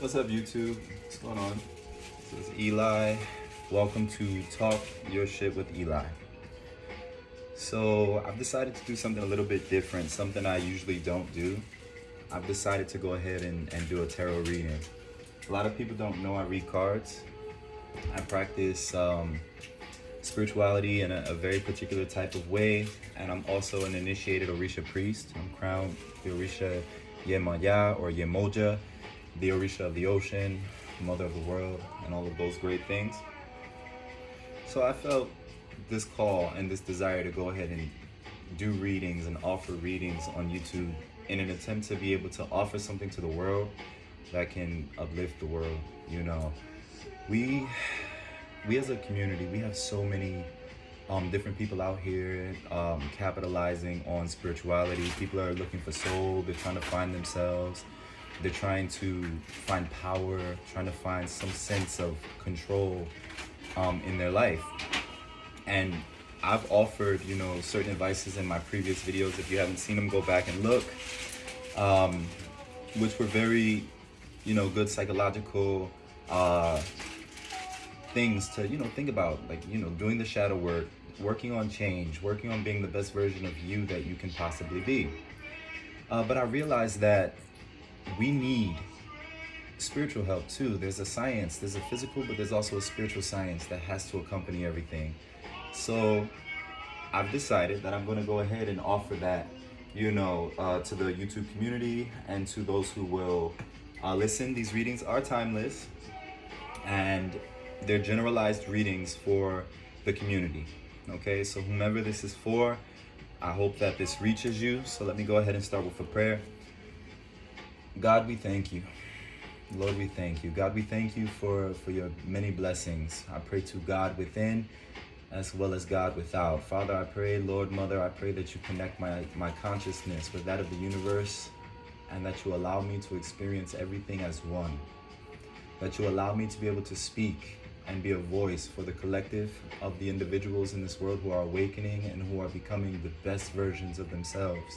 What's up, YouTube? What's going on? This is Eli. Welcome to Talk Your Shit with Eli. So, I've decided to do something a little bit different, something I usually don't do. I've decided to go ahead and do a tarot reading. A lot of people don't know I read cards. I practice spirituality in a very particular type of way, and I'm also an initiated Orisha priest. I'm crowned the Orisha Yemaya or Yemoja, the Orisha of the ocean, mother of the world, and all of those great things. So I felt this call and this desire to go ahead and do readings and offer readings on YouTube in an attempt to be able to offer something to the world that can uplift the world. You know, we as a community, we have so many different people out here capitalizing on spirituality. People are looking for soul. They're trying to find themselves. They're trying to find power, trying to find some sense of control in their life. And I've offered, certain advices in my previous videos. If you haven't seen them, go back and look, which were very, good psychological things to, think about, like, doing the shadow work, working on change, working on being the best version of you that you can possibly be. But I realized that we need spiritual help too. There's a science, there's a physical, but there's also a spiritual science that has to accompany everything. So I've decided that I'm going to go ahead and offer that, to the YouTube community and to those who will listen. These readings are timeless and they're generalized readings for the community. Okay, so whomever this is for, I hope that this reaches you. So let me go ahead and start with a prayer. God, we thank you. Lord, we thank you. God, we thank you for your many blessings. I pray to God within as well as God without. Father, I pray, Lord, Mother, I pray that you connect my consciousness with that of the universe and that you allow me to experience everything as one. That you allow me to be able to speak and be a voice for the collective of the individuals in this world who are awakening and who are becoming the best versions of themselves.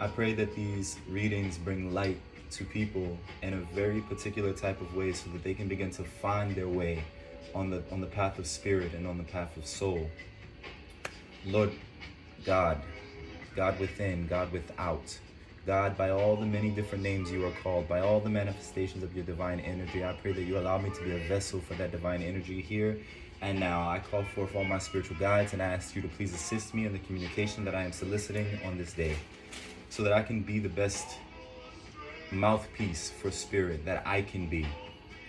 I pray that these readings bring light to people in a very particular type of way so that they can begin to find their way on the path of spirit and on the path of soul. Lord God, God within, God without, God, by all the many different names you are called, by all the manifestations of your divine energy, I pray that you allow me to be a vessel for that divine energy here and now. I call forth all my spiritual guides and I ask you to please assist me in the communication that I am soliciting on this day, so that I can be the best mouthpiece for spirit that I can be.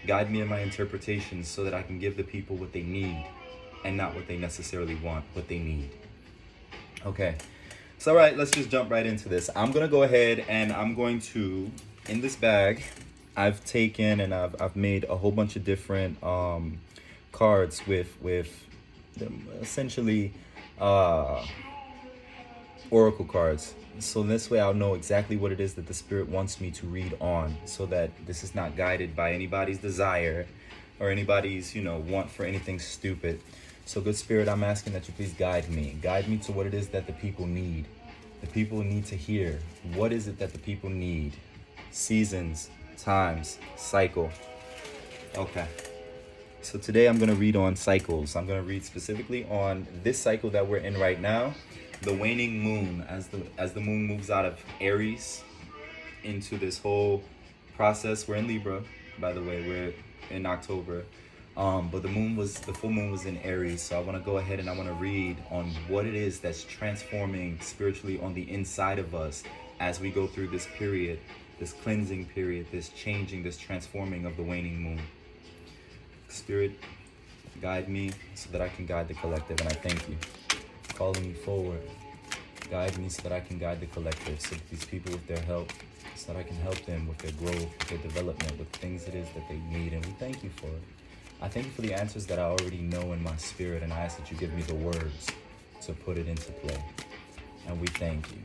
Guide me in my interpretations so that I can give the people what they need and not what they necessarily want, what they need. Okay, so all right, let's just jump right into this. I'm gonna go ahead and I'm going to, in this bag, I've taken and I've made a whole bunch of different cards with them, essentially oracle cards. So this way I'll know exactly what it is that the spirit wants me to read on, so that this is not guided by anybody's desire or anybody's, want for anything stupid. So good spirit, I'm asking that you please guide me to what it is that the people need. The people need to hear. What is it that the people need? Seasons, times, cycle. Okay. So today I'm going to read on cycles. I'm going to read specifically on this cycle that we're in right now. The waning moon, as the moon moves out of Aries into this whole process. We're in Libra, by the way. We're in October, but the full moon was in Aries. So I want to go ahead and I want to read on what it is that's transforming spiritually on the inside of us as we go through this period, this cleansing period, this changing, this transforming of the waning moon. Spirit, guide me so that I can guide the collective, and I thank you. Calling me forward, guide me so that I can guide the collective, so that these people with their help, so that I can help them with their growth, with their development, with things it is that they need, and we thank you for it. I thank you for the answers that I already know in my spirit, and I ask that you give me the words to put it into play, and we thank you.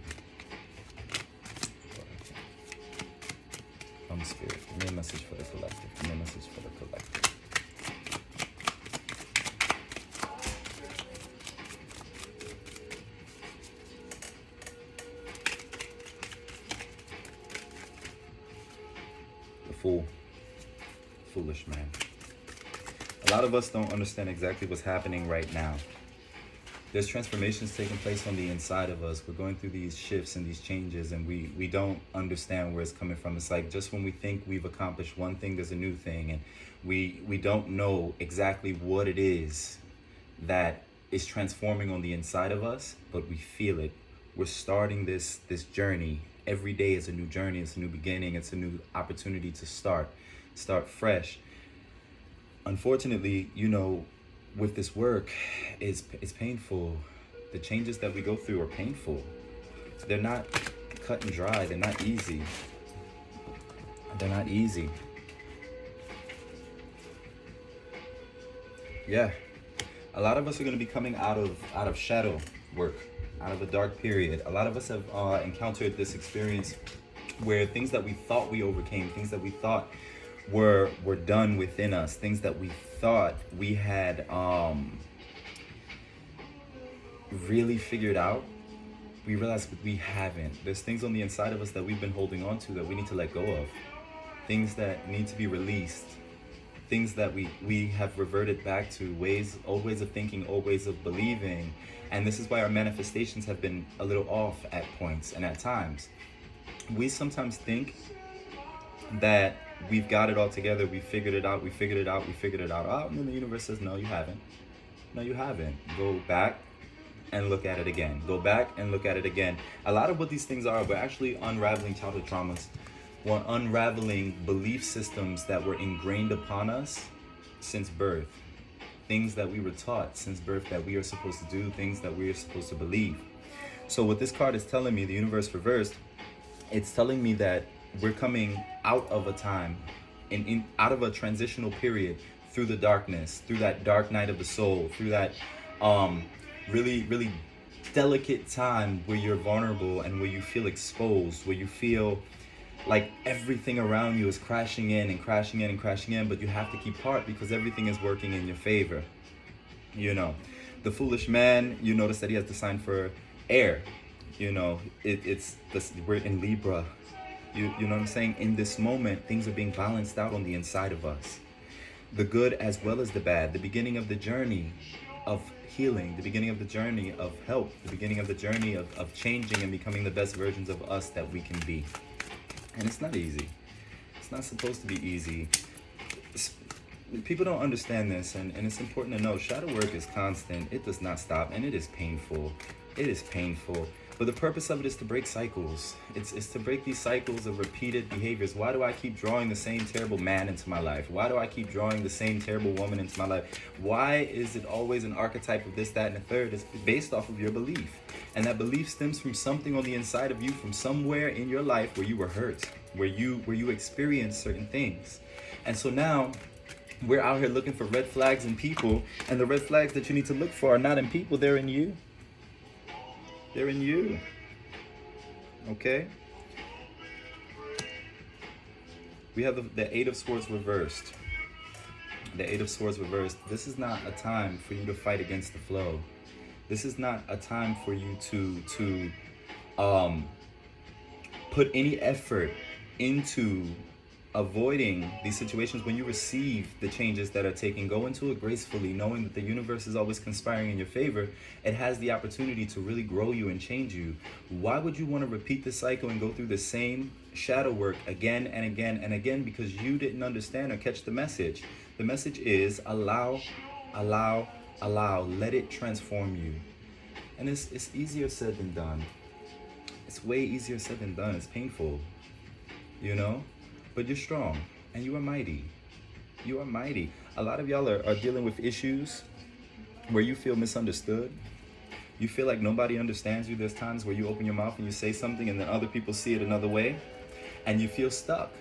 Come Spirit, give me a message for the collective, give me a message for the collective. The Fool. foolish man. A lot of us don't understand exactly what's happening right now. There's transformations taking place on the inside of us. We're going through these shifts and these changes, and we don't understand where it's coming from. It's like just when we think we've accomplished one thing, there's a new thing, and we don't know exactly what it is that is transforming on the inside of us, but we feel it. We're starting this journey. Every day is a new journey. It's a new beginning. It's a new opportunity to start fresh. Unfortunately, with this work, it's painful. The changes that we go through are painful. They're not cut and dry. They're not easy. They're not easy. Yeah. A lot of us are going to be coming out of shadow work, out of a dark period. A lot of us have encountered this experience where things that we thought we overcame, things that we thought were done within us, things that we thought we had really figured out, we realize that we haven't. There's things on the inside of us that we've been holding on to that we need to let go of, things that need to be released, things that we have reverted back to, old ways of thinking, old ways of believing. And this is why our manifestations have been a little off at points and at times. We sometimes think that we've got it all together, we figured it out. Oh, and then the universe says, no, you haven't. No, you haven't. Go back and look at it again. Go back and look at it again. A lot of what these things are, we're actually unraveling childhood traumas. We're unraveling belief systems that were ingrained upon us since birth. Things that we were taught since birth that we are supposed to do, things that we are supposed to believe. So what this card is telling me, the universe reversed, it's telling me that we're coming out of a time, out of a transitional period, through the darkness, through that dark night of the soul, through that really, really delicate time where you're vulnerable and where you feel exposed, where you feel like everything around you is crashing in, but you have to keep heart because everything is working in your favor. The foolish man, you notice that he has the sign for air. It's this, we're in Libra. You know what I'm saying? In this moment, things are being balanced out on the inside of us. The good as well as the bad. The beginning of the journey of healing. The beginning of the journey of help. The beginning of the journey of changing and becoming the best versions of us that we can be. And it's not easy. It's not supposed to be easy. People don't understand this, and it's important to know shadow work is constant. It does not stop, and it is painful. It is painful. But the purpose of it is to break cycles. It's to break these cycles of repeated behaviors. Why do I keep drawing the same terrible man into my life? Why do I keep drawing the same terrible woman into my life? Why is it always an archetype of this, that, and the third? It's based off of your belief. And that belief stems from something on the inside of you, from somewhere in your life where you were hurt, where you experienced certain things. And so now we're out here looking for red flags in people, and the red flags that you need to look for are not in people, they're in you. They're in you. Okay? We have the Eight of Swords reversed. The Eight of Swords reversed. This is not a time for you to fight against the flow. This is not a time for you to put any effort into avoiding these situations. When you receive the changes that are taking, go into it gracefully, knowing that the universe is always conspiring in your favor. It has the opportunity to really grow you and change you. Why would you want to repeat the cycle and go through the same shadow work again and again and again? Because you didn't understand or catch the message. The message is allow, let it transform you. And it's easier said than done. It's way easier said than done. It's painful, but you're strong and you are mighty. You are mighty. A lot of y'all are dealing with issues where you feel misunderstood. You feel like nobody understands you. There's times where you open your mouth and you say something and then other people see it another way and you feel stuck.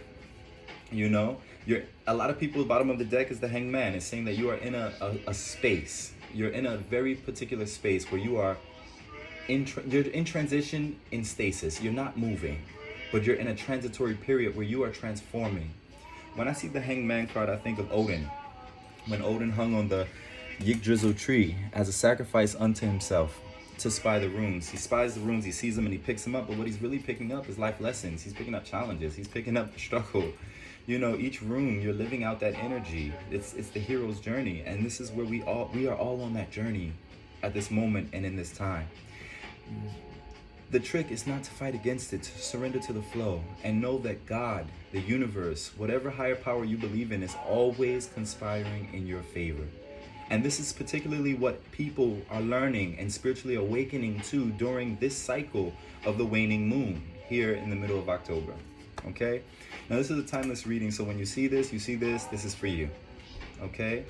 A lot of people, the bottom of the deck is the Hanged Man. It's saying that you are in a space. You're in a very particular space where you are you're in transition, in stasis. You're not moving, but you're in a transitory period where you are transforming. When I see the Hanged Man card, I think of Odin. When Odin hung on the Yggdrasil tree as a sacrifice unto himself to spy the runes. He spies the runes, he sees them and he picks them up, but what he's really picking up is life lessons. He's picking up challenges. He's picking up the struggle. You know, each room you're living out that energy. It's the hero's journey, and this is where we are all on that journey at this moment and in this time. The trick is not to fight against it, to surrender to the flow and know that God, the universe, whatever higher power you believe in, is always conspiring in your favor. And this is particularly what people are learning and spiritually awakening to during this cycle of the waning moon here in the middle of October. Okay? Now, this is a timeless reading, so when you see this, this is for you. Okay?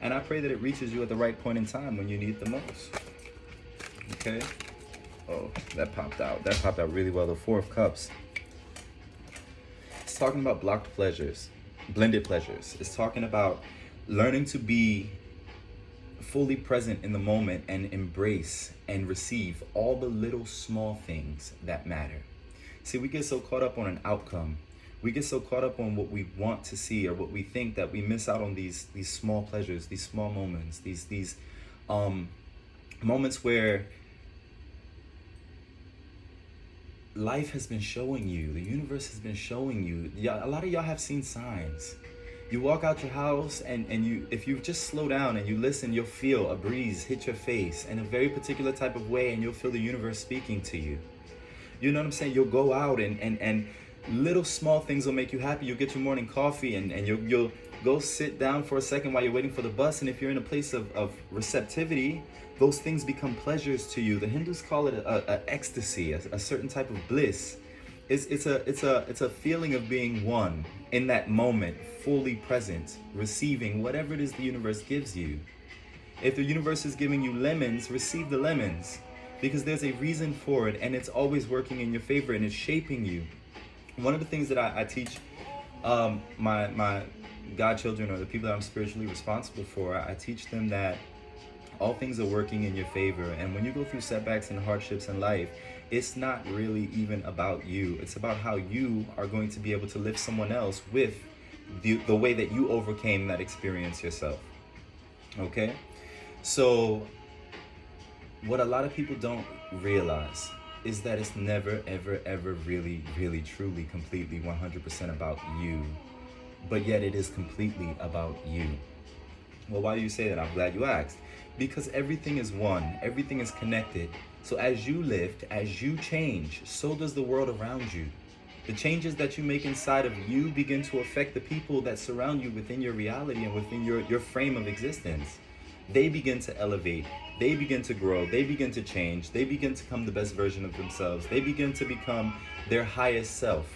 And I pray that it reaches you at the right point in time when you need it the most. Okay? Oh, that popped out. That popped out really well. The Four of Cups. It's talking about blocked pleasures, blended pleasures. It's talking about learning to be fully present in the moment and embrace and receive all the little small things that matter. See, we get so caught up on an outcome. We get so caught up on what we want to see or what we think that we miss out on these small pleasures, these small moments, these moments where life has been showing you, the universe has been showing you. A lot of y'all have seen signs. You walk out your house and you, if you just slow down and you listen, you'll feel a breeze hit your face in a very particular type of way, and you'll feel the universe speaking to you. You know what I'm saying? You'll go out and little small things will make you happy. You'll get your morning coffee and you'll go sit down for a second while you're waiting for the bus. And if you're in a place of receptivity, those things become pleasures to you. The Hindus call it a ecstasy, a certain type of bliss. It's a feeling of being one in that moment, fully present, receiving whatever it is the universe gives you. If the universe is giving you lemons, receive the lemons, because there's a reason for it, and it's always working in your favor, and it's shaping you. One of the things that I teach my godchildren, or the people that I'm spiritually responsible for, I teach them that all things are working in your favor. And when you go through setbacks and hardships in life, it's not really even about you. It's about how you are going to be able to lift someone else with the way that you overcame that experience yourself. Okay? So what a lot of people don't realize is that it's never, ever, ever really, really, truly, completely, 100% about you. But yet it is completely about you. Well, why do you say that? I'm glad you asked. Because everything is one. Everything is connected. So as you lift, as you change, so does the world around you. The changes that you make inside of you begin to affect the people that surround you within your reality and within your frame of existence. They begin to elevate. They begin to grow. They begin to change. They begin to become the best version of themselves. They begin to become their highest self.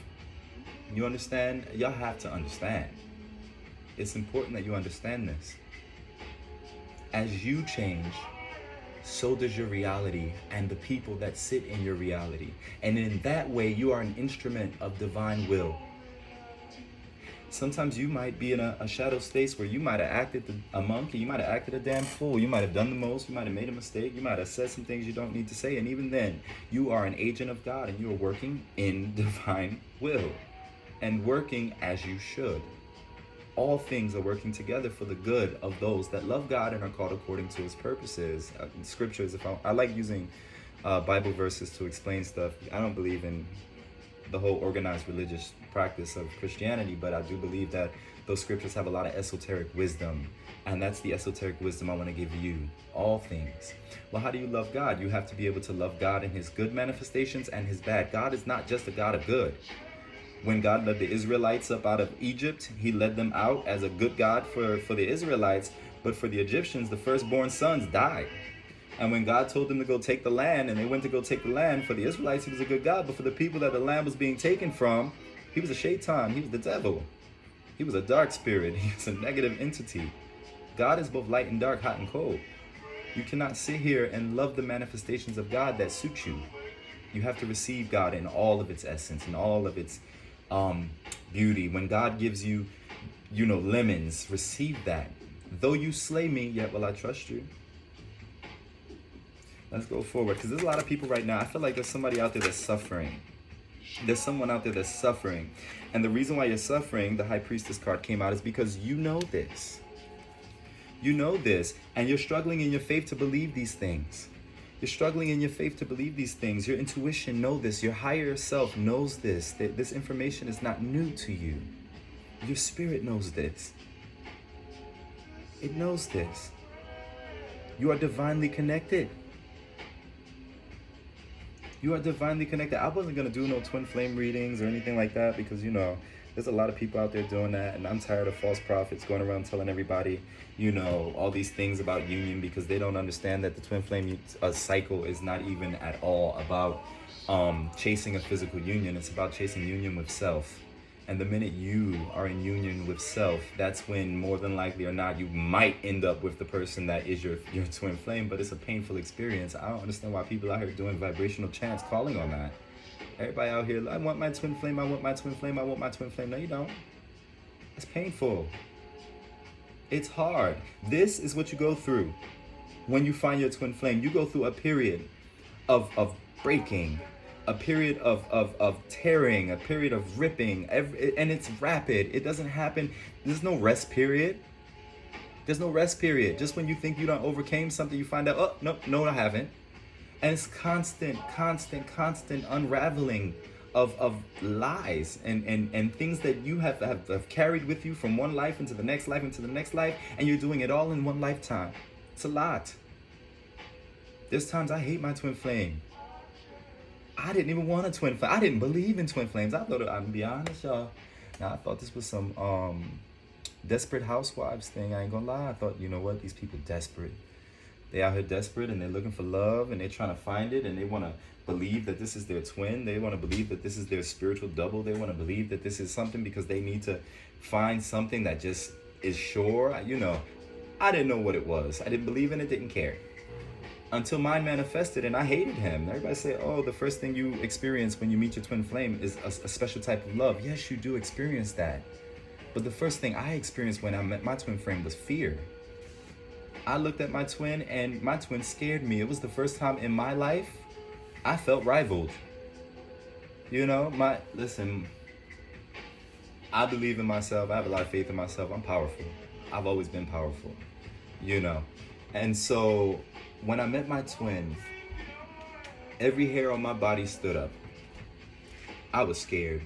You understand? Y'all have to understand. It's important that you understand this. As you change, so does your reality and the people that sit in your reality. And in that way, you are an instrument of divine will. Sometimes you might be in a shadow space where you might have acted a monkey, you might have acted a damn fool, you might have done the most, you might have made a mistake, you might have said some things you don't need to say, and even then, you are an agent of God and you are working in divine will and working as you should. All things are working together for the good of those that love God and are called according to his purposes. Scriptures, I like using Bible verses to explain stuff. I don't believe in the whole organized religious practice of Christianity, but I do believe that those scriptures have a lot of esoteric wisdom, and that's the esoteric wisdom I want to give you. All things. Well, how do you love God? You have to be able to love God in his good manifestations and his bad. God is not just a God of good. When God led the Israelites up out of Egypt, he led them out as a good God for the Israelites, but for the Egyptians, the firstborn sons died. And when God told them to go take the land, and they went to go take the land, for the Israelites, he was a good God, but for the people that the land was being taken from, he was a shaitan, he was the devil. He was a dark spirit, he was a negative entity. God is both light and dark, hot and cold. You cannot sit here and love the manifestations of God that suit you. You have to receive God in all of its essence, in all of its beauty. When God gives you, lemons, receive that. Though you slay me, yet will I trust you. Let's go forward, because there's a lot of people right now. I feel like there's somebody out there that's suffering. There's someone out there that's suffering. And the reason why you're suffering, the High Priestess card came out, is because you know this. You know this, and you're struggling in your faith to believe these things. You're struggling in your faith to believe these things. Your intuition knows this. Your higher self knows this. That this information is not new to you. Your spirit knows this. It knows this. You are divinely connected. You are divinely connected. I wasn't going to do no twin flame readings or anything like that because, there's a lot of people out there doing that. And I'm tired of false prophets going around telling everybody, all these things about union because they don't understand that the twin flame cycle is not even at all about chasing a physical union. It's about chasing union with self. And the minute you are in union with self, that's when more than likely or not, you might end up with the person that is your twin flame, but it's a painful experience. I don't understand why people out here doing vibrational chants calling on that. Everybody out here, I want my twin flame, I want my twin flame, I want my twin flame. No, you don't. It's painful. It's hard. This is what you go through when you find your twin flame. You go through a period of breaking, a period of tearing, a period of ripping, and it's rapid. It doesn't happen. There's no rest period. There's no rest period. Just when you think you done overcame something, you find out, oh, no, I haven't. And it's constant unraveling of lies and things that you have carried with you from one life into the next life, and you're doing it all in one lifetime. It's a lot. There's times I hate my twin flame. I didn't even want a twin flame. I didn't believe in twin flames. I'm gonna be honest, y'all. Now I thought this was some Desperate Housewives thing. I ain't gonna lie. I thought, you know what? These people desperate. They out here desperate and they're looking for love and they're trying to find it and they want to believe that this is their twin. They want to believe that this is their spiritual double. They want to believe that this is something because they need to find something that just is sure. I didn't know what it was. I didn't believe in it, didn't care. Until mine manifested and I hated him. Everybody say, oh, the first thing you experience when you meet your twin flame is a special type of love. Yes, you do experience that. But the first thing I experienced when I met my twin flame was fear. I looked at my twin and my twin scared me. It was the first time in my life I felt rivaled. Listen, I believe in myself. I have a lot of faith in myself. I'm powerful. I've always been powerful, And so when I met my twin, every hair on my body stood up. I was scared.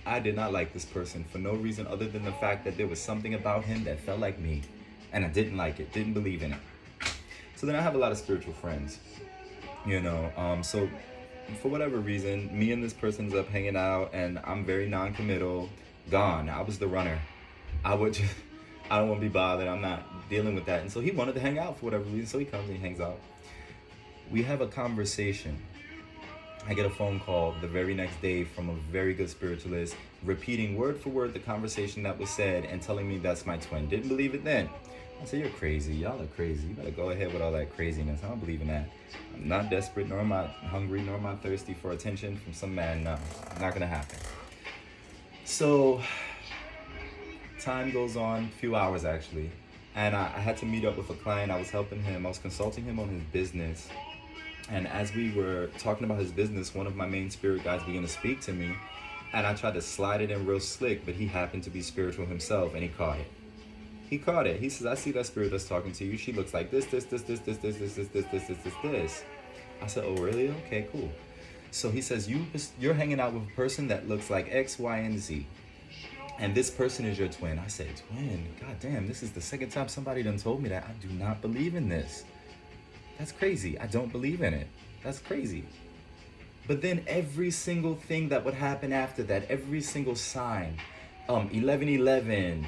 I did not like this person for no reason other than the fact that there was something about him that felt like me. And I didn't like it, didn't believe in it. So then I have a lot of spiritual friends, so for whatever reason, me and this person's up hanging out and I'm very non-committal, gone. I was the runner. I don't want to be bothered. I'm not dealing with that. And so he wanted to hang out for whatever reason. So he comes and he hangs out. We have a conversation. I get a phone call the very next day from a very good spiritualist, repeating word for word the conversation that was said and telling me that's my twin. Didn't believe it then. I said, you're crazy. Y'all are crazy. You better go ahead with all that craziness. I don't believe in that. I'm not desperate, nor am I hungry, nor am I thirsty for attention from some man. No, not going to happen. So time goes on, a few hours actually. And I had to meet up with a client. I was helping him. I was consulting him on his business. And as we were talking about his business, one of my main spirit guides began to speak to me. And I tried to slide it in real slick, but he happened to be spiritual himself and he caught it. He caught it. He says, I see that spirit that's talking to you. She looks like this. I said, oh, really? Okay, cool. So he says, you're hanging out with a person that looks like X, Y, and Z. And this person is your twin. I said, twin? God damn, this is the second time somebody done told me that. I do not believe in this. That's crazy. I don't believe in it. That's crazy. But then every single thing that would happen after that, every single sign, 1111,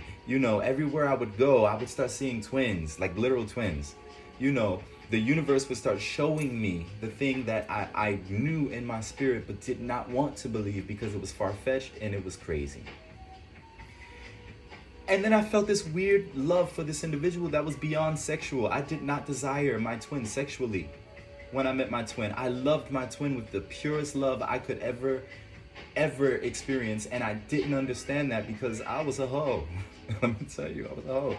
everywhere I would go, I would start seeing twins, like literal twins. The universe would start showing me the thing that I knew in my spirit but did not want to believe because it was far-fetched and it was crazy. And then I felt this weird love for this individual that was beyond sexual. I did not desire my twin sexually when I met my twin. I loved my twin with the purest love I could ever experience, and I didn't understand that because I was a hoe. Let me tell you, I was a hoe.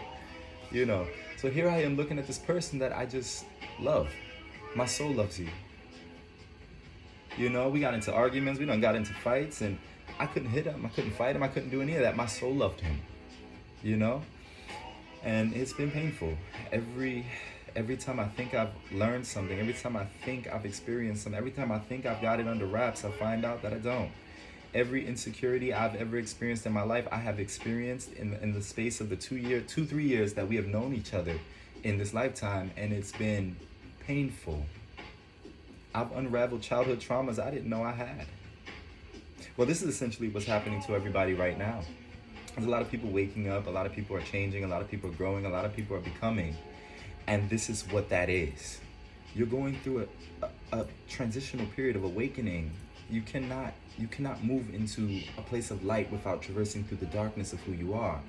So here I am looking at this person that I just love. My soul loves you. We got into arguments, we done got into fights, and I couldn't hit him, I couldn't fight him, I couldn't do any of that. My soul loved him. And it's been painful. Every time I think I've learned something, every time I think I've experienced something, every time I think I've got it under wraps, I find out that I don't. Every insecurity I've ever experienced in my life, I have experienced in the space of the 3 years that we have known each other in this lifetime, and it's been painful. I've unraveled childhood traumas I didn't know I had. Well, this is essentially what's happening to everybody right now. There's a lot of people waking up, a lot of people are changing, a lot of people are growing, a lot of people are becoming. And this is what that is. You're going through a transitional period of awakening. You cannot move into a place of light without traversing through the darkness of who you are.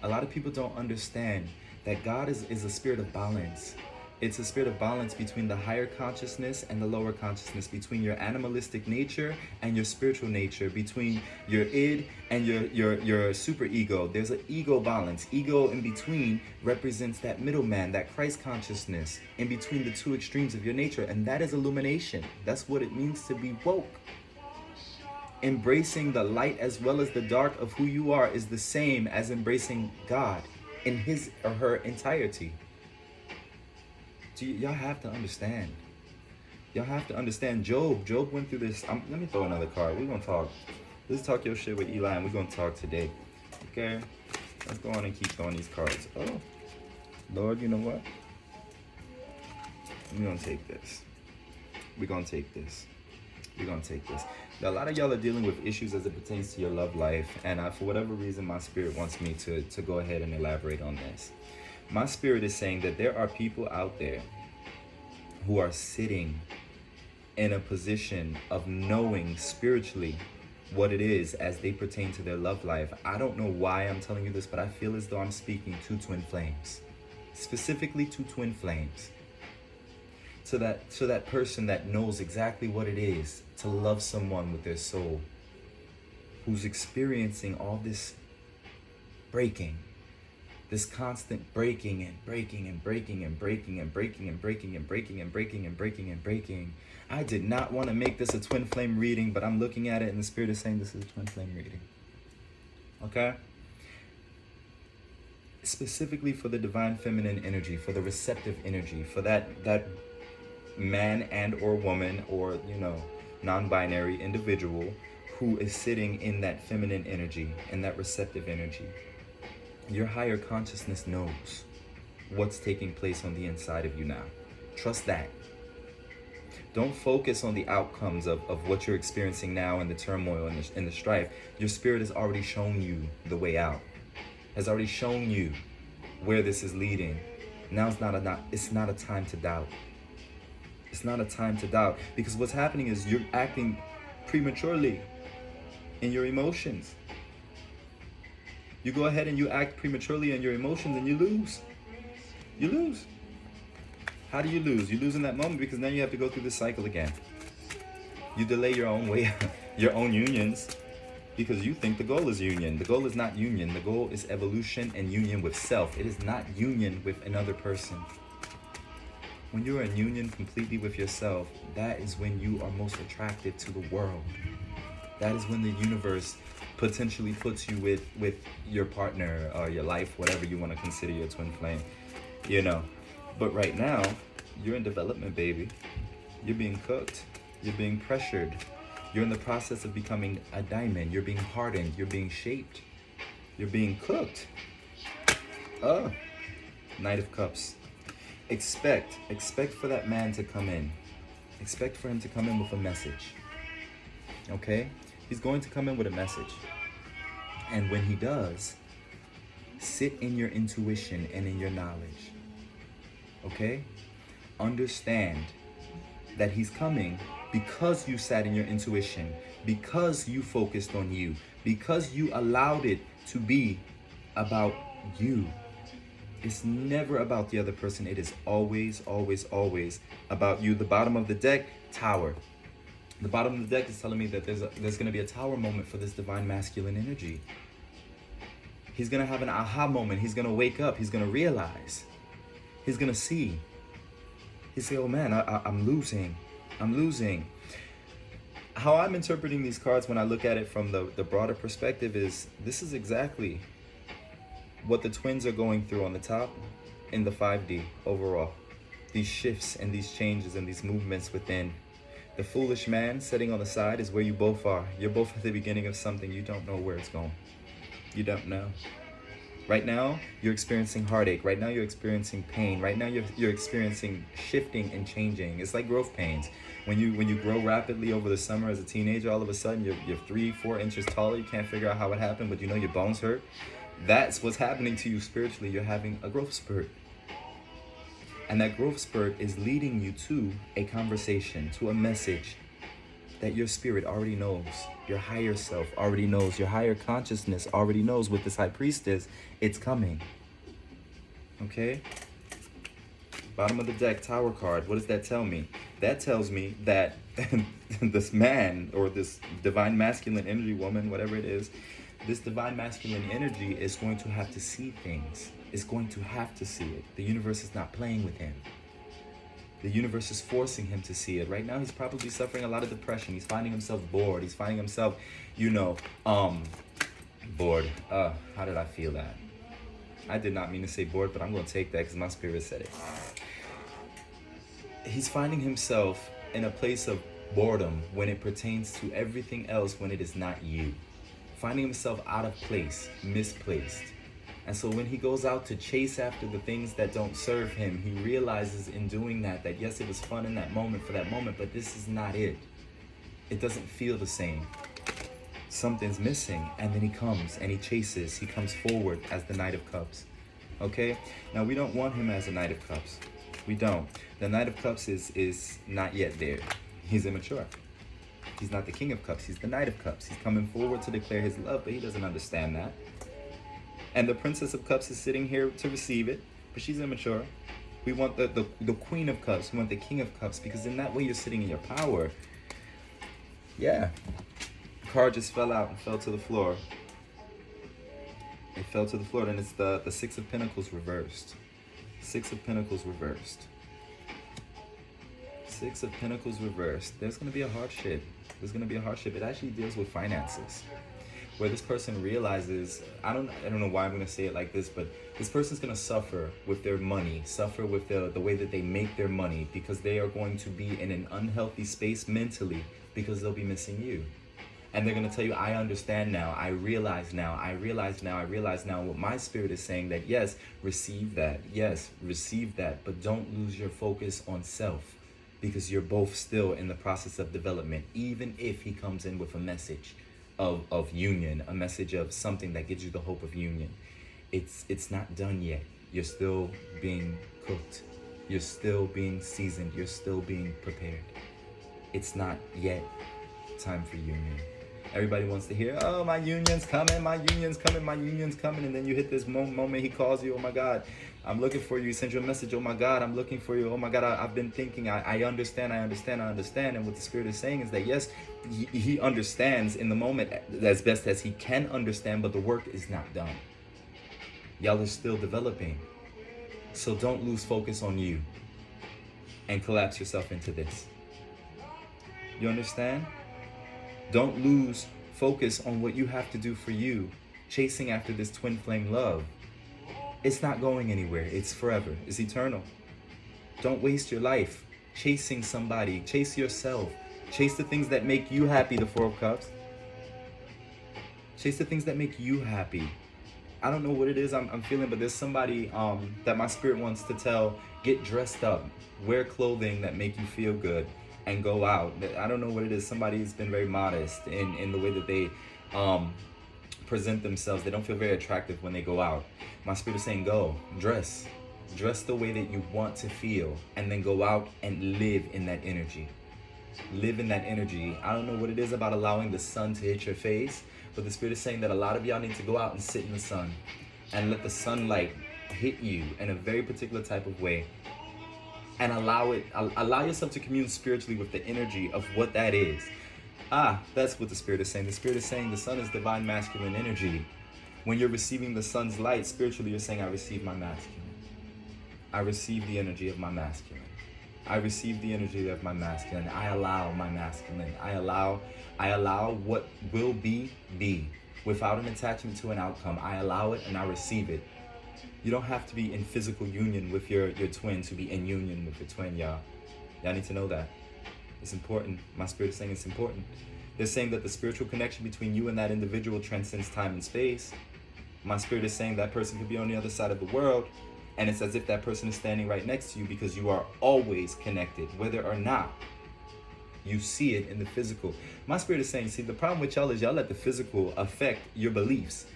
A lot of people don't understand that God is a spirit of balance. It's a spirit of balance between the higher consciousness and the lower consciousness, between your animalistic nature and your spiritual nature, between your id and your super ego. There's an ego balance. Ego in between represents that middleman, that Christ consciousness in between the two extremes of your nature, and that is illumination. That's what it means to be woke. Embracing the light as well as the dark of who you are is the same as embracing God in his or her entirety. Y'all have to understand. Y'all have to understand. Job went through this. Let me throw another card. We're going to talk. Let's talk your shit with Eli, and we're going to talk today. Okay? Let's go on and keep throwing these cards. Oh, Lord, you know what? We're going to take this. We're going to take this. We're going to take this. Now, a lot of y'all are dealing with issues as it pertains to your love life, and for whatever reason, my spirit wants me to go ahead and elaborate on this. My spirit is saying that there are people out there who are sitting in a position of knowing spiritually what it is as they pertain to their love life. I don't know why I'm telling you this, but I feel as though I'm speaking to twin flames, specifically to twin flames. To that person that knows exactly what it is to love someone with their soul, who's experiencing all this breaking. This constant breaking and breaking and breaking and breaking and breaking and breaking and breaking and breaking and breaking and breaking. I did not want to make this a twin flame reading, but I'm looking at it and the spirit is saying this is a twin flame reading. Okay? Specifically for the divine feminine energy, for the receptive energy, for that man and or woman or, non-binary individual who is sitting in that feminine energy, in that receptive energy. Your higher consciousness knows what's taking place on the inside of you now. Trust that. Don't focus on the outcomes of what you're experiencing now and the turmoil and the strife. Your spirit has already shown you the way out, has already shown you where this is leading. Now it's not a time to doubt. It's not a time to doubt, because what's happening is you're acting prematurely in your emotions. You go ahead and you act prematurely in your emotions and you lose. You lose. How do you lose? You lose in that moment because now you have to go through this cycle again. You delay your own way, your own unions, because you think the goal is union. The goal is not union. The goal is evolution and union with self. It is not union with another person. When you're in union completely with yourself, that is when you are most attracted to the world. That is when the universe potentially puts you with your partner or your life, whatever you want to consider your twin flame, But right now, you're in development, baby. You're being cooked. You're being pressured. You're in the process of becoming a diamond. You're being hardened. You're being shaped. You're being cooked. Oh, Knight of Cups. Expect for that man to come in. Expect for him to come in with a message. Okay? He's going to come in with a message. And when he does, sit in your intuition and in your knowledge. Okay? Understand that he's coming because you sat in your intuition, because you focused on you, because you allowed it to be about you. It's never about the other person. It is always, always, always about you. The bottom of the deck, Tower. The bottom of the deck is telling me that there's going to be a tower moment for this divine masculine energy. He's going to have an aha moment. He's going to wake up. He's going to realize. He's going to see. He's say, oh man, I'm losing. I'm losing. How I'm interpreting these cards when I look at it from the broader perspective is this is exactly what the twins are going through on the top in the 5D overall. These shifts and these changes and these movements within. The foolish man sitting on the side is where you both are. You're both at the beginning of something. You don't know where it's going. You don't know. Right now, you're experiencing heartache. Right now, you're experiencing pain. Right now, you're experiencing shifting and changing. It's like growth pains. When you grow rapidly over the summer as a teenager, all of a sudden you're 3-4 inches taller. You can't figure out how it happened, but you know your bones hurt. That's what's happening to you spiritually. You're having a growth spurt. And that growth spurt is leading you to a conversation, to a message that your spirit already knows. Your higher self already knows. Your higher consciousness already knows. With this high priestess, it's coming. Okay? Bottom of the deck, Tower card. What does that tell me? That tells me that this man, or this divine masculine energy, woman, whatever it is, this divine masculine energy is going to have to see things. Is going to have to see it. The universe is not playing with him. The universe is forcing him to see it. Right now, he's probably suffering a lot of depression. He's finding himself bored. He's finding himself, bored. How did I feel that? I did not mean to say bored, but I'm going to take that because my spirit said it. He's finding himself in a place of boredom when it pertains to everything else when it is not you. Finding himself out of place, misplaced. And so when he goes out to chase after the things that don't serve him, he realizes in doing that yes, it was fun in that moment for that moment, but this is not it. It doesn't feel the same. Something's missing, and then he comes and he chases. He comes forward as the Knight of Cups. Okay? Now, we don't want him as a Knight of Cups. We don't. The Knight of Cups is not yet there. He's immature. He's not the King of Cups. He's the Knight of Cups. He's coming forward to declare his love, but he doesn't understand that. And the Princess of Cups is sitting here to receive it, but she's immature. We want the Queen of Cups. We want the King of Cups, because in that way you're sitting in your power. Yeah. The card just fell out and fell to the floor. It fell to the floor, and it's the Six of Pentacles reversed. Six of Pentacles reversed. Six of Pentacles reversed. There's going to be a hardship. There's going to be a hardship. It actually deals with finances, where this person realizes, I don't know why I'm going to say it like this, but this person's going to suffer with their money, suffer with the way that they make their money, because they are going to be in an unhealthy space mentally, because they'll be missing you. And they're going to tell you, I understand now, I realize now, I realize now, I realize now. What my spirit is saying, that yes, receive that, but don't lose your focus on self, because you're both still in the process of development, even if he comes in with a message of union, a message of something that gives you the hope of union. It's not done yet. You're still being cooked. You're still being seasoned. You're still being prepared. It's not yet time for union. Everybody wants to hear, oh, my union's coming, my union's coming, my union's coming. And then you hit this moment, he calls you, oh my God, I'm looking for you. He sends you a message, oh my God, I'm looking for you. Oh my God, I've been thinking, I understand. And what the Spirit is saying is that yes, he understands in the moment as best as he can understand, but the work is not done. Y'all are still developing. So don't lose focus on you and collapse yourself into this. You understand? Don't lose focus on what you have to do for you, chasing after this twin flame love. It's not going anywhere. It's forever. It's eternal. Don't waste your life chasing somebody. Chase yourself. Chase the things that make you happy, the Four of Cups. Chase the things that make you happy. I don't know what it is I'm feeling, but there's somebody that my spirit wants to tell, get dressed up, wear clothing that make you feel good, and go out. I don't know what it is. Somebody's been very modest in the way that they present themselves. They don't feel very attractive when they go out. My spirit is saying, go, dress the way that you want to feel, and then go out and live in that energy. Live in that energy. I don't know what it is about allowing the sun to hit your face, but the Spirit is saying that a lot of y'all need to go out and sit in the sun and let the sunlight hit you in a very particular type of way, and allow yourself to commune spiritually with the energy of what that is. That's what the Spirit is saying. The Spirit is saying the sun is divine masculine energy. When you're receiving the sun's light spiritually, you're saying, I receive my masculine. I receive the energy of my masculine. I receive the energy of my masculine. I allow my masculine. I allow what will be, without an attachment to an outcome. I allow it and I receive it. You don't have to be in physical union with your twin to be in union with your twin, y'all. Y'all need to know that. It's important. My spirit is saying it's important. They're saying that the spiritual connection between you and that individual transcends time and space. My spirit is saying that person could be on the other side of the world, and it's as if that person is standing right next to you, because you are always connected, whether or not you see it in the physical. My spirit is saying, see, the problem with y'all is y'all let the physical affect your beliefs.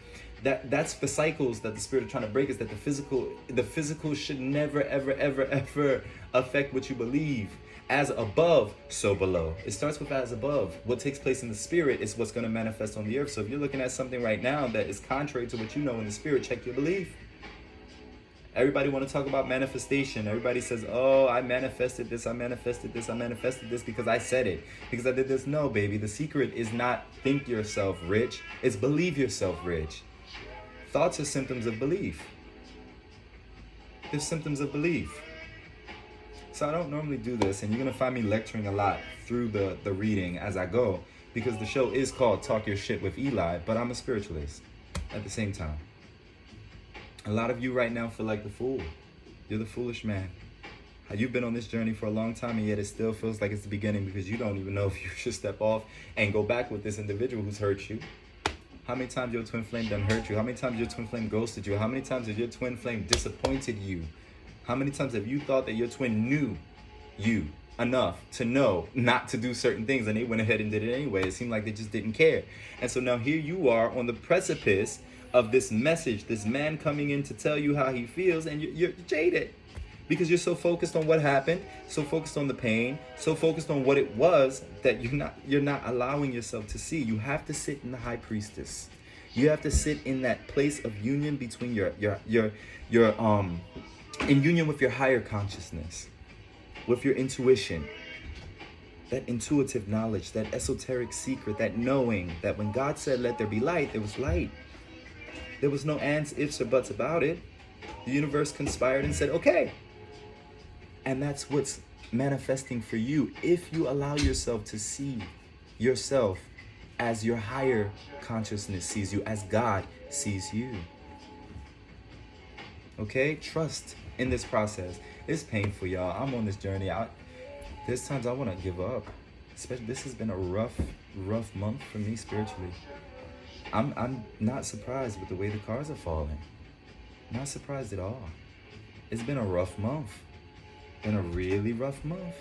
That's the cycles that the spirit is trying to break, is that the physical should never, ever, ever, ever affect what you believe. As above, so below. It starts with as above. What takes place in the spirit is what's going to manifest on the earth. So if you're looking at something right now that is contrary to what you know in the spirit, check your belief. Everybody want to talk about manifestation. Everybody says, oh, I manifested this, I manifested this, I manifested this because I said it, because I did this. No, baby, the secret is not think yourself rich, it's believe yourself rich. Thoughts are symptoms of belief. They're symptoms of belief. So I don't normally do this, and you're going to find me lecturing a lot through the reading as I go, because the show is called Talk Your Shit with Eli, but I'm a spiritualist at the same time. A lot of you right now feel like the fool. You're the foolish man. You've been on this journey for a long time, and yet it still feels like it's the beginning, because you don't even know if you should step off and go back with this individual who's hurt you. How many times your twin flame done hurt you? How many times your twin flame ghosted you? How many times has your twin flame disappointed you? How many times have you thought that your twin knew you enough to know not to do certain things, and they went ahead and did it anyway? It seemed like they just didn't care. And so now here you are on the precipice of this message, this man coming in to tell you how he feels, and you're jaded because you're so focused on what happened, so focused on the pain, so focused on what it was, that you're not allowing yourself to see. You have to sit in the high priestess. You have to sit in that place of union between your in union with your higher consciousness, with your intuition, that intuitive knowledge, that esoteric secret, that knowing that when God said, let there be light, there was light. There was no ands, ifs, or buts about it. The universe conspired and said, okay. And that's what's manifesting for you if you allow yourself to see yourself as your higher consciousness sees you, as God sees you. Okay? Trust in this process. It's painful, y'all. I'm on this journey. There's times I want to give up. Especially, this has been a rough month for me spiritually. I'm not surprised with the way the cards are falling. Not surprised at all. It's been a rough month. Been a really rough month.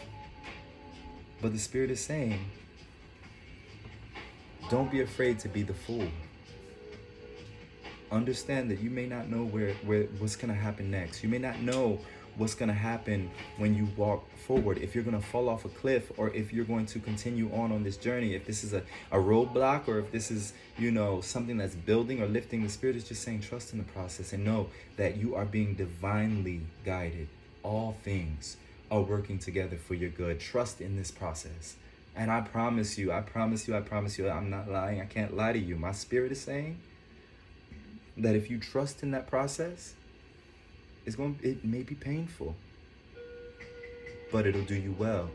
But the spirit is saying, don't be afraid to be the fool. Understand that you may not know what's going to happen next. You may not know what's going to happen when you walk forward, if you're going to fall off a cliff, or if you're going to continue on this journey, if this is a roadblock, or if this is, something that's building or lifting. The spirit is just saying, trust in the process and know that you are being divinely guided. All things are working together for your good. Trust in this process. And I promise you, I'm not lying. I can't lie to you. My spirit is saying that if you trust in that process, it may be painful, but it'll do you well.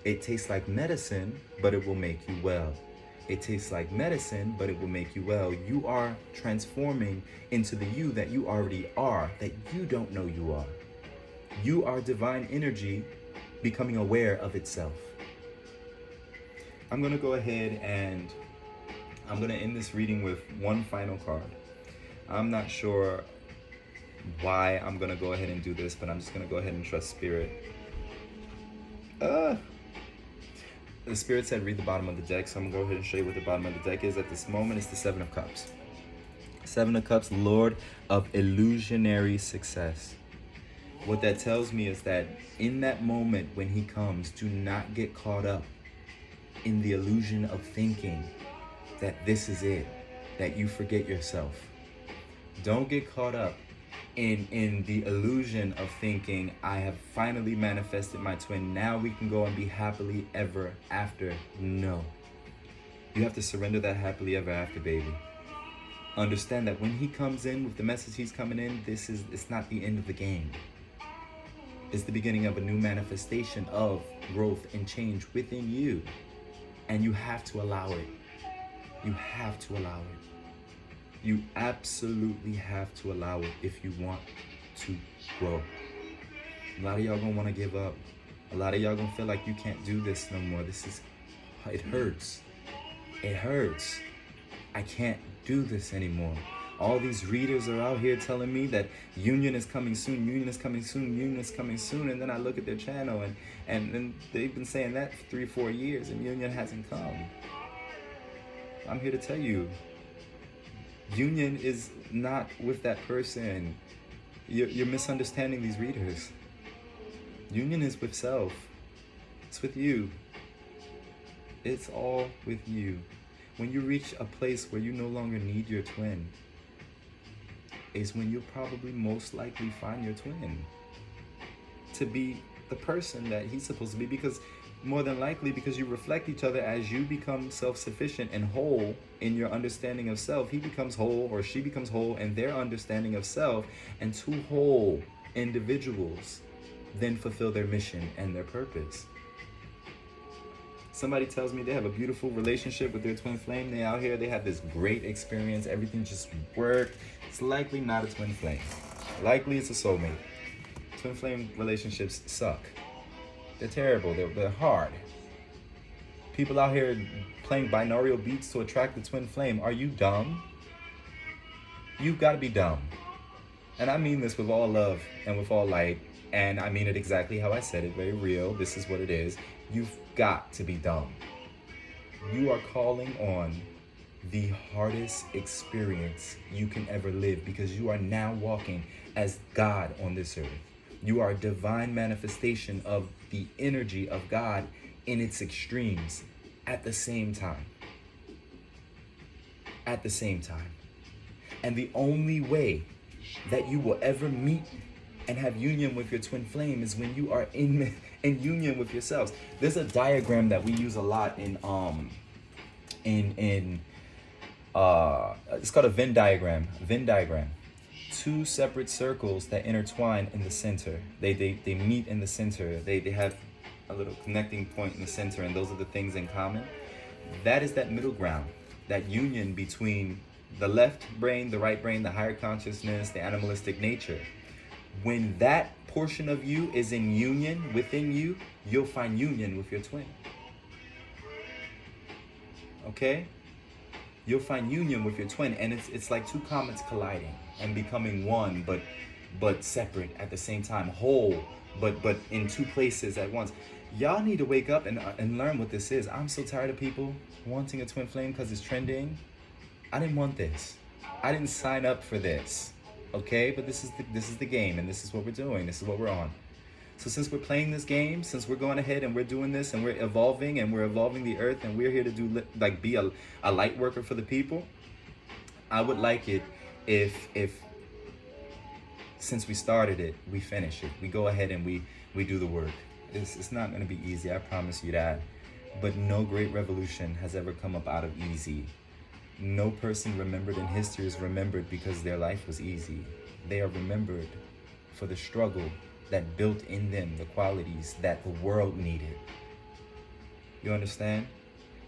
It tastes like medicine, but it will make you well. It tastes like medicine, but it will make you well. You are transforming into the you that you already are, that you don't know you are. You are divine energy becoming aware of itself. I'm going to go ahead and I'm going to end this reading with one final card. I'm not sure why I'm going to go ahead and do this, but I'm just going to go ahead and trust spirit. The spirit said read the bottom of the deck, so I'm going to go ahead and show you what the bottom of the deck is. At this moment, it's the Seven of Cups. Seven of Cups, Lord of illusionary success. What that tells me is that in that moment when he comes, do not get caught up in the illusion of thinking that this is it, that you forget yourself. Don't get caught up in the illusion of thinking, I have finally manifested my twin. Now we can go and be happily ever after. No. You have to surrender that happily ever after, baby. Understand that when he comes in with the message he's coming in, it's not the end of the game. It's the beginning of a new manifestation of growth and change within you. And you have to allow it. You have to allow it. You absolutely have to allow it if you want to grow. A lot of y'all gonna want to give up. A lot of y'all gonna feel like you can't do this no more. It hurts. It hurts. I can't do this anymore. All these readers are out here telling me that union is coming soon, union is coming soon, union is coming soon. And then I look at their channel and they've been saying that for 3-4 years and union hasn't come. I'm here to tell you, union is not with that person. You're misunderstanding these readers. Union is with self. It's with you. It's all with you. When you reach a place where you no longer need your twin, is when you'll probably most likely find your twin to be the person that he's supposed to be, because more than likely, because you reflect each other as you become self-sufficient and whole in your understanding of self, he becomes whole or she becomes whole in their understanding of self, and two whole individuals then fulfill their mission and their purpose. Somebody tells me they have a beautiful relationship with their twin flame. They out here, they have this great experience. Everything just worked. It's likely not a twin flame. Likely it's a soulmate. Twin flame relationships suck. They're terrible. They're hard. People out here playing binaural beats to attract the twin flame. Are you dumb? You've got to be dumb. And I mean this with all love and with all light. And I mean it exactly how I said it. Very real. This is what it is. You've got to be dumb. You are calling on the hardest experience you can ever live, because you are now walking as God on this earth. You are a divine manifestation of the energy of God in its extremes at the same time. At the same time. And the only way that you will ever meet and have union with your twin flame is when you are in union with yourselves. There's a diagram that we use a lot in it's called a Venn diagram. Venn diagram. Two separate circles that intertwine in the center. They meet in the center. They have a little connecting point in the center, and those are the things in common. That is that middle ground, that union between the left brain, the right brain, the higher consciousness, the animalistic nature. When that portion of you is in union within you, you'll find union with your twin. Okay? You'll find union with your twin, and it's like two comets colliding and becoming one, but separate at the same time, whole, but in two places at once. Y'all need to wake up and learn what this is. I'm so tired of people wanting a twin flame because it's trending. I didn't want this. I didn't sign up for this. Okay, but this is the game, and this is what we're doing. This is what we're on. So since we're playing this game, since we're going ahead and we're doing this and we're evolving the earth, and we're here to do be a light worker for the people, I would like it if since we started it, we finish it. We go ahead and we do the work. It's not going to be easy, I promise you that. But no great revolution has ever come up out of easy. No person remembered in history is remembered because their life was easy. They are remembered for the struggle that built in them the qualities that the world needed. You understand?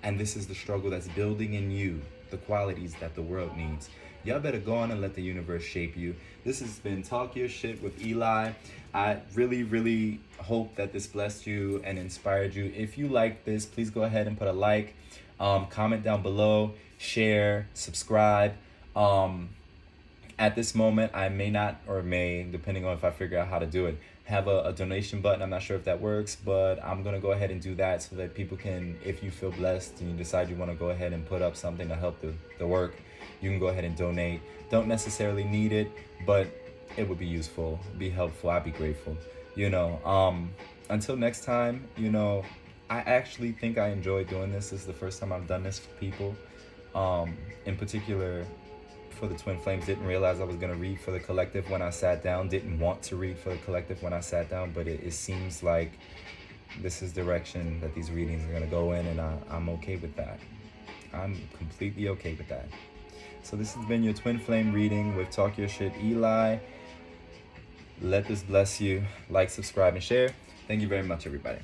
And this is the struggle that's building in you the qualities that the world needs. Y'all better go on and let the universe shape you. This has been Talk Your Shit with Eli. I really, really hope that this blessed you and inspired you. If you like this, please go ahead and put a like, comment down below, share, subscribe. At this moment, I may not, or may, depending on if I figure out how to do it, have a donation button. I'm not sure if that works, but I'm going to go ahead and do that so that people can, if you feel blessed and you decide you want to go ahead and put up something to help the work, you can go ahead and donate. Don't necessarily need it, but it would be useful, be helpful. I'd be grateful. Until next time, I actually think I enjoy doing this. This is the first time I've done this for people. In particular, for the Twin Flames, didn't realize I was going to read for the collective when I sat down. Didn't want to read for the collective when I sat down, but it seems like this is direction that these readings are going to go in, and I'm okay with that. I'm completely okay with that. So this has been your Twin Flame reading with Talk Your Shit, Eli. Let this bless you. Like, subscribe, and share. Thank you very much, everybody.